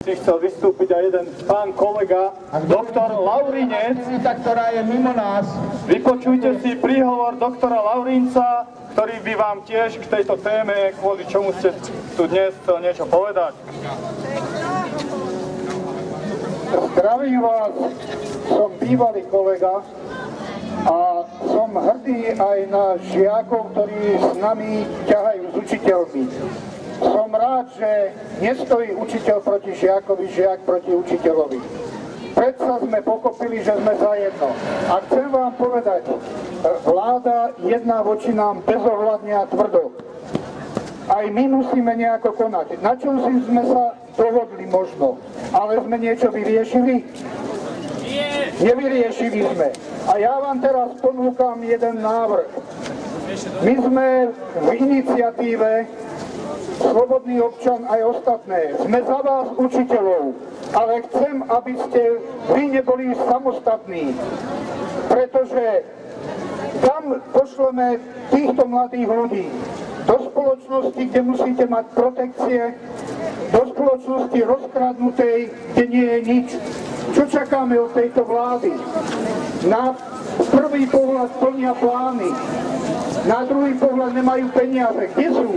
si chcel vystúpiť aj jeden pán kolega, doktor Laurinec, ktorá je mimo nás. Vypočujte si príhovor doktora Laurinca, ktorý by vám tiež k tejto téme, kvôli čomu ste tu dnes chcel niečo povedať. Zdravím vás, som bývalý kolega a som hrdý aj na žiakov, ktorí s nami ťahajú s učiteľmi. Som rád, že nestojí učiteľ proti žiakovi, žiak proti učiteľovi. Predsa sme pochopili, že sme zajedno. A chcem vám povedať, vláda jedná voči nám bezohľadne a tvrdo. Aj my musíme nejako konať. Na čom si sme sa dohodli možno, ale sme niečo vyriešili? Nevyriešili sme. A ja vám teraz ponúkam jeden návrh. My sme v iniciatíve Slobodný občan aj ostatné. Sme za vás učiteľov, ale chcem, aby ste vy neboli samostatní, pretože tam pošleme týchto mladých ľudí do spoločnosti, kde musíte mať protekcie, do spoločnosti rozkradnutej, kde nie je nič. Čo čakáme od tejto vlády? Na prvý pohľad plnia plány, na druhý pohľad nemajú peniaze. Kde sú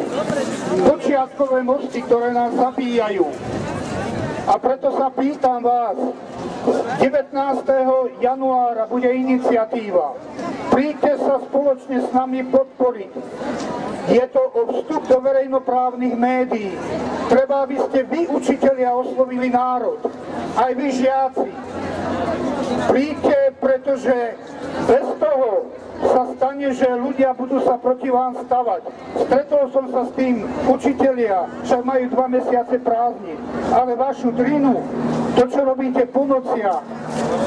počiatkové mosty, ktoré nás zabíjajú? A preto sa pýtam vás, 19. januára bude iniciatíva. Príďte sa spoločne s nami podporiť. Je to o vstup do verejnoprávnych médií. Treba, aby ste vy, učitelia, oslovili národ. Aj vy, žiaci. Príďte, pretože bez toho sa stane, že ľudia budú sa proti vám stavať. Stretol som sa s tým, učitelia, však majú 2 mesiace prázdnin, ale vašu drinu, to, čo robíte po nociach,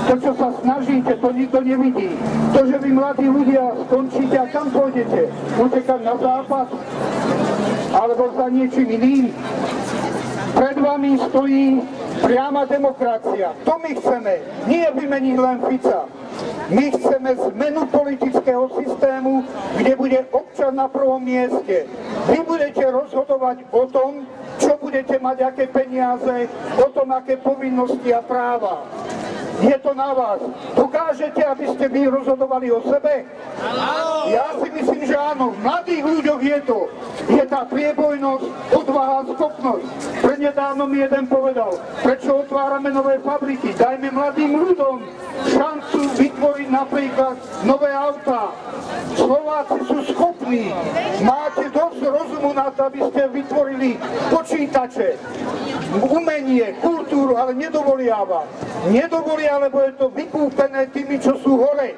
to, čo sa snažíte, to nikto nevidí. To, že vy, mladí ľudia, skončíte a kam pôjdete? Utekať na západ? Alebo za niečím iným? Pred vami stojí priama demokracia. To my chceme. Nie vymeniť len Fica. My chceme zmenu politického systému, kde bude občan na prvom mieste. Vy budete rozhodovať o tom, čo budete mať, aké peniaze, o tom, aké povinnosti a práva. Je to na vás. Dokážete, aby ste vy rozhodovali o sebe? Ja si myslím, že áno. V mladých ľuďoch je to. Je tá priebojnosť, odvaha, schopnosť. Prednedávno mi jeden povedal, prečo otvárame nové fabriky? Dajme mladým ľuďom šancu vytvoriť napríklad nové autá. Slováci sú schopní. Máte dosť rozumu na to, aby ste vytvorili počítače, umenie, kultúru, ale nedovolia vám. Nedovolia, lebo je to vykúpené tými, čo sú hore.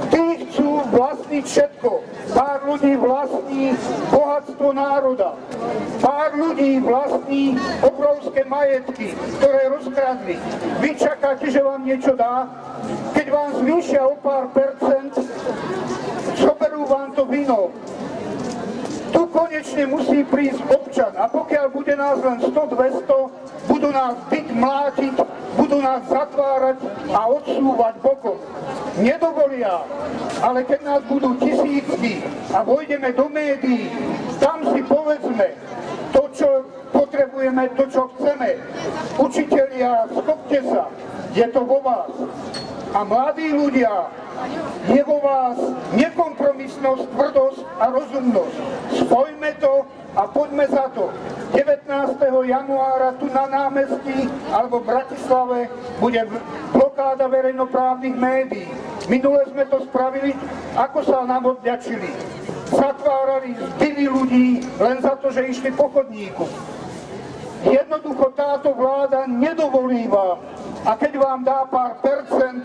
Tí chcú vlastniť všetko. Pár ľudí vlastní bohatstvo národa. Pár ľudí vlastní obrovské majetky, ktoré rozkradli. Vy čakáte, že vám niečo dá? Keď vám zvýšia o pár percent, zoberú vám to vino. Tu konečne musí prísť občan. A pokiaľ bude nás len 100-200, budú nás byť, mlátiť, budú nás zatvárať a odsúvať bokom. Nedovolia, ale keď nás budú tisícky a vojdeme do médií, tam si povedzme to, čo potrebujeme, to, čo chceme. Učitelia, schopte sa, je to vo vás. A mladí ľudia, je vo vás nekompromisnosť, tvrdosť a rozumnosť. Spojme to a poďme za to. 19. januára tu na námestí alebo v Bratislave bude blokáda verejnoprávnych médií. Minule sme to spravili, ako sa nám odďačili. Zatvárali, zbili ľudí len za to, že išli po chodníku. Jednoducho táto vláda nedovolí vám. A keď vám dá pár percent,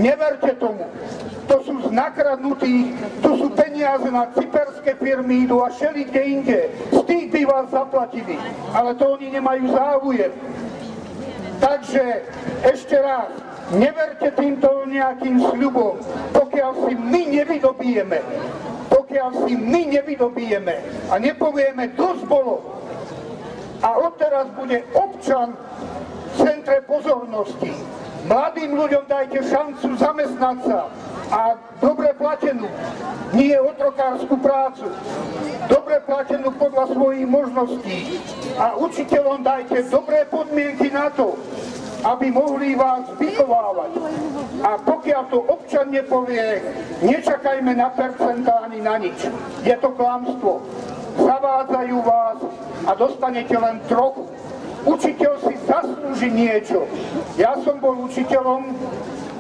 neverte tomu. To sú z nakradnutých, tu sú peniaze na cyperské firmy, idú a všelikde inde. Z tých by vás zaplatili, ale to oni nemajú záujem. Takže ešte raz, neverte týmto nejakým sľubom, pokiaľ si my nevydobijeme a nepovieme, dosť bolo. A odteraz bude občan v centre pozornosti. Mladým ľuďom dajte šancu zamestnať sa a dobre platenú, nie otrokárskú prácu, dobre platenú podľa svojich možností. A učiteľom dajte dobré podmienky na to, aby mohli vás vychovávať. A pokiaľ to občan nepovie, nečakajme na percentá ani na nič. Je to klamstvo. Zavádzajú vás a dostanete len trochu. Učiteľ si zaslúži niečo. Ja som bol učiteľom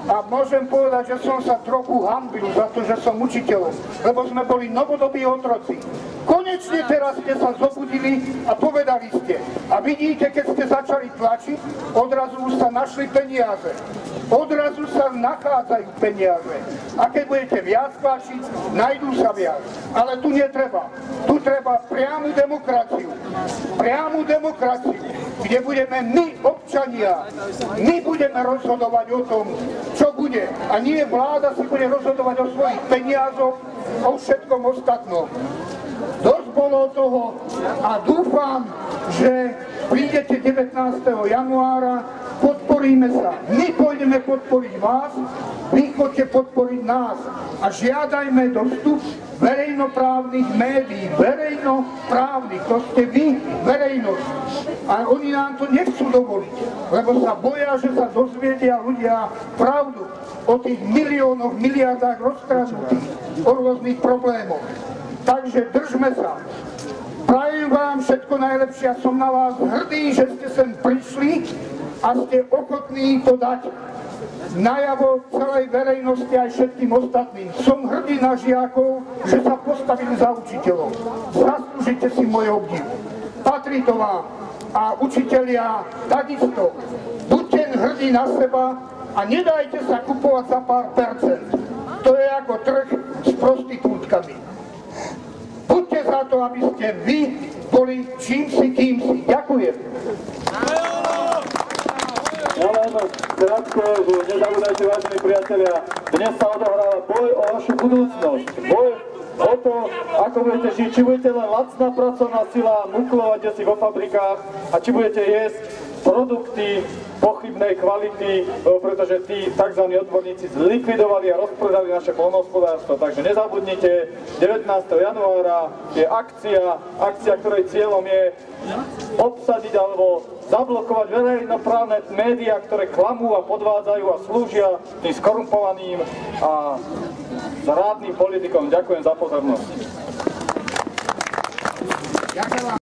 a môžem povedať, že som sa trochu hanbil za to, že som učiteľom, lebo sme boli novodobí otroci. Konečne teraz ste sa zobudili a povedali ste. A vidíte, keď ste začali tlačiť, odrazu už sa našli peniaze. Odrazu sa nachádzajú peniaze. A keď budete viac tlačiť, nájdú sa viac. Ale tu netreba. Tu treba priamu demokraciu. Priamu demokraciu, kde budeme my, občania, my budeme rozhodovať o tom, čo bude. A nie vláda si bude rozhodovať o svojich peniazoch, o všetkom ostatnom. Dosť bolo toho a dúfam, že prídete 19. januára, podporíme sa. My pôjdeme podporiť vás, vy chodte podporiť nás a žiadajme dostup verejnoprávnych médií, verejnoprávnych, to ste vy, verejnosť. A oni nám to nechcú dovoliť, lebo sa boja, že sa dozviedia ľudia pravdu o tých miliónoch, miliardách rozkradnutých, o rôznych problémoch. Takže držme sa. Prajem vám všetko najlepšie a som na vás hrdý, že ste sem prišli a ste ochotní to dať najavo celej verejnosti aj všetkým ostatným. Som hrdý na žiakov, že sa postavili za učiteľov. Zaslúžite si môj obdiv. Patrí to vám. A učitelia takisto. Buďte hrdí na seba a nedajte sa kupovať za pár percent. To je ako trh s prostitútkami. Buďte za to, aby ste vy boli čímsi, kýmsi. Ďakujem. Ja len krátko, že nezabúdajte, vážení priatelia, dnes sa odohráva boj o vašu budúcnosť. Boj o to, ako budete žiť, či budete len lacná pracovná sila, muklovať si vo fabrikách a či budete jesť produkty pochybnej kvality, pretože tí tzv. Odborníci zlikvidovali a rozpredali naše poľnohospodárstvo. Takže nezabudnite, 19. januára je akcia, ktorej cieľom je obsadiť alebo zablokovať verejnoprávne médiá, ktoré klamú a podvádzajú a slúžia tým skorumpovaným a zrádnym politikom. Ďakujem za pozornosť.